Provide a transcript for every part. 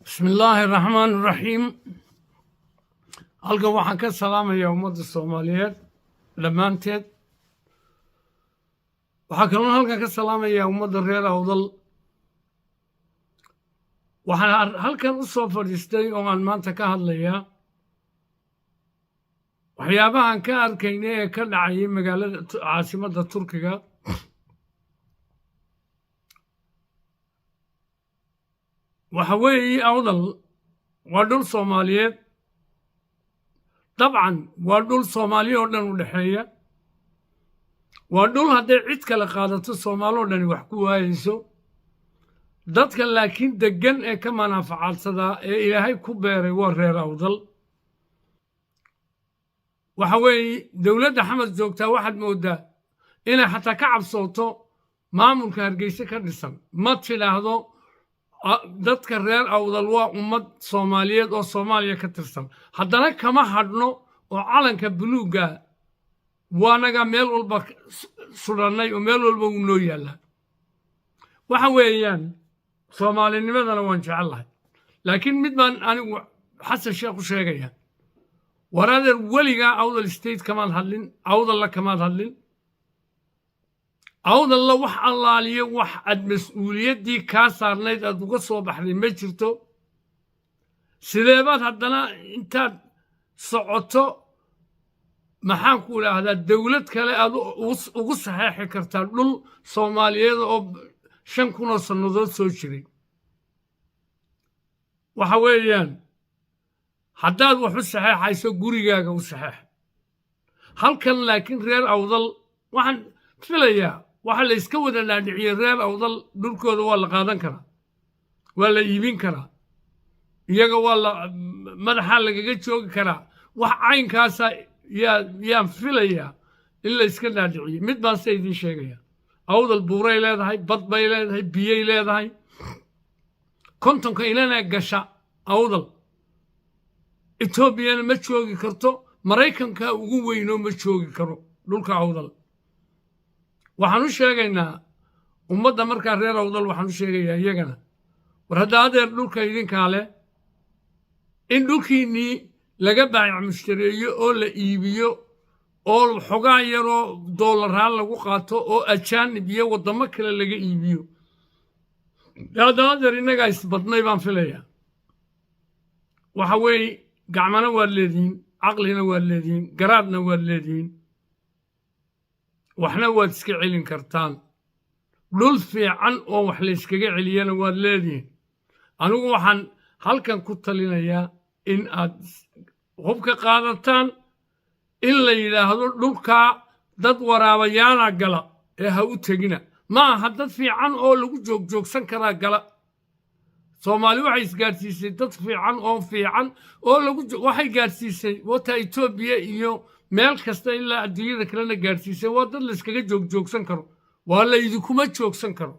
بسم الله الرحمن الرحيم. halkan waxaan ka salaamayaa ummadda Soomaaliyeed dhammaanteed. waxaan kaloo halkan ka salaamayaa ummadda reer Awdal. waxaan halkan u soo fadhiistay oo aan maanta ka hadlayaa waxyaabahan ka arkaynay ee ka dhacay magaalada caasimadda Turkiga. waxa weeye Awdal waa dhul Soomaaliyeed. طبعا waa dhul Soomaali oo dhan u dhaxeeya. waa dhul hadday cid kale qaadato Soomaali oo dhan wax ku waayayso. dadka laakiin degan ee ka manaafacadsada ee Ilaahay ku beeray waa reer Awdal. waxa weeye dawladda Xamad joogtaa waxaad moodaa inay xataa ka cabsooto maamulka Hargeysa ka dhisan. ma tidhaahdo dadka reer Awdal waa ummad Soomaaliyeed oo Soomaaliya ka tirsan. haddana kama hadhno oo calanka buluuga waanaga meel walba sudhanay oo meel walba uu noo yaallaa. waxa weeyaan Soomaalinimadana waan jecelahay, laakiin mid baan anigu xasan sheekh u sheegaya. waraadeer weligaa Awdal state kamaad hadlin, Awdalla kamaad hadlin. awdalla wax allaaliyo wax aad mas-uuliyaddii kaa saarnayd aad uga soo baxday ma jirto. sideebaad haddana intaad socoto maxaan ku idhaahdaa dawlad kale aad ugu saxeexi kartaa dhul Soomaaliyeed oo 5,000 sannadood soo jiray. waxa weeyaan haddaad wax u saxeexayso gurigaaga u saxeex. halkan laakiin reer Awdal waxaan filayaa waxa la iska wada dhaadhiciyay reer Awdal dhulkooda waa la qaadan karaa, waa la iibin karaa, iyaga waa la madaxa lagaga joogi karaa. wax caynkaasa yaan filayaa in la iska dhaadhiciyay. mid baan se idiin sheegaya, Awdal buuray leedahay, bad bay leedahay, biyay leedahay. 50 ilana gasha Awdal Etoobiyana ma joogi karto, Maraykanka ugu weyno ma joogi karo dhulka Awdal. waxaan u sheegaynaa ummadda markaa reer Awdal, waxaan u sheegayaa iyagana war hadda adeer dhulka idinkaa leh in dhulkiinnii laga baayac mushtareeyo oo la iibiyo oo xogaa yaroo doollaraan lagu qaato oo ajaanib iyo waddamo kale laga iibiyo. hadda adeer innagaa isbadnay baan filayaa. waxa weeye gacmana waad leedihiin, caqlina waad leedihiin, garaadna waad leedihiin, waxna waad iska celin kartaan. dhul fiican oo wax la iskaga celiyana waad leedihiin. anigu waxaan halkan ku talinayaa in aad hubka qaadataan, in la yidhaahdo dhulkaa dad waraabayaala gala ee ha u tegina. ma aha dad fiican oo lagu joogjoogsan karaa gala. Soomaali waxay isgaarsiisay dad fiican oo waxay gaarsiisay wata Itoobiya iyo meel kasta ilaa adduunyada kalena gaarsiisay. waa dad la iskaga joogjoogsan karo, waa la idinkuma joogsan karo.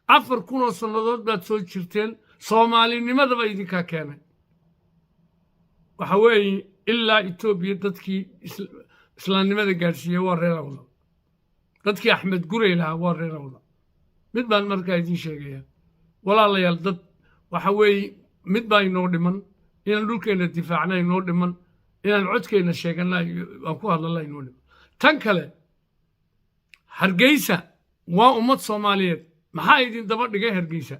4,000 sannadood baad soo jirteen, Soomaalinimadaba idinkaa keenay. waxa weeye ilaa Itoobiya dadkii islaamnimada gaarsiiyey waa reer Awdal. dadkii Axmed Gurey lahaa waa reer Awdal. mid baan markaa idiin sheegayaa walaalayaal, dad waxa weeye mid baa inoo dhiman, inaan dhulkeenna difaacna inoo dhiman, inaan codkeenna sheegana aan ku hadlala inoo dhiman. tan kale Hargeysa waa ummad Soomaaliyeed. maxaa idin daba dhigay Hargeysa?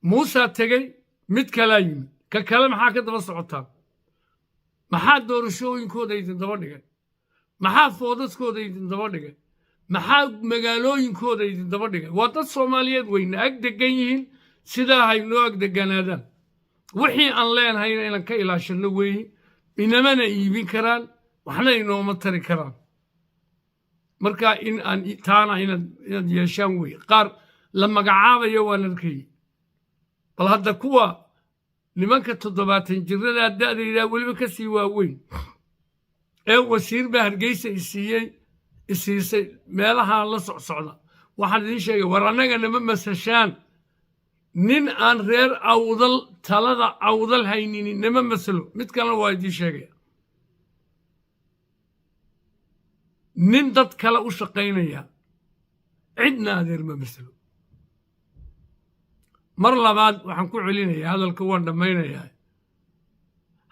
muusaa tegey, mid kalaa yimid, ka kale maxaa ka daba socotaan? maxaa doorashooyinkooda idin daba dhigay? maxaa foodadkooda idin daba dhigay? maxaa magaalooyinkooda idin daba dhigay? waa dad Soomaaliyeed weyna ag degan yihiin, sidaa haynoo ag deganaadaan. wixii aan leenahayna inaan ka ilaashanno weeye. inamana iibin karaan, waxna inooma tari karaan. marka in aan taana inaad yeeshaan weeye. qaar la magacaabayo waan arkayey. bal hadda kuwa nimanka 70 jirada da'dayda weliba ka sii waaweyn ee wasiir baa Hargeysa isiisay meelaha la socda. waxaan idiin sheegay war annagana ma masashaan. nin aan reer Awdal talada Awdal hayninin nama masalo. mid kalena waa idiin sheegaya, nin dad kale u shaqaynaya cidna adeer ma masalo. mar labaad waxaan ku celinayaa hadalka waan dhammaynayaa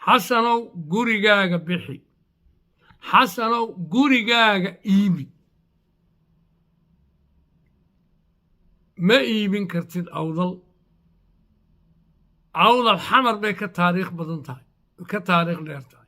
xasanow gurigaaga bixi xasanow gurigaaga iibi ma iibin kartid awdal xamar bay ka taariikh badan tahay ka taariikh dheer tahay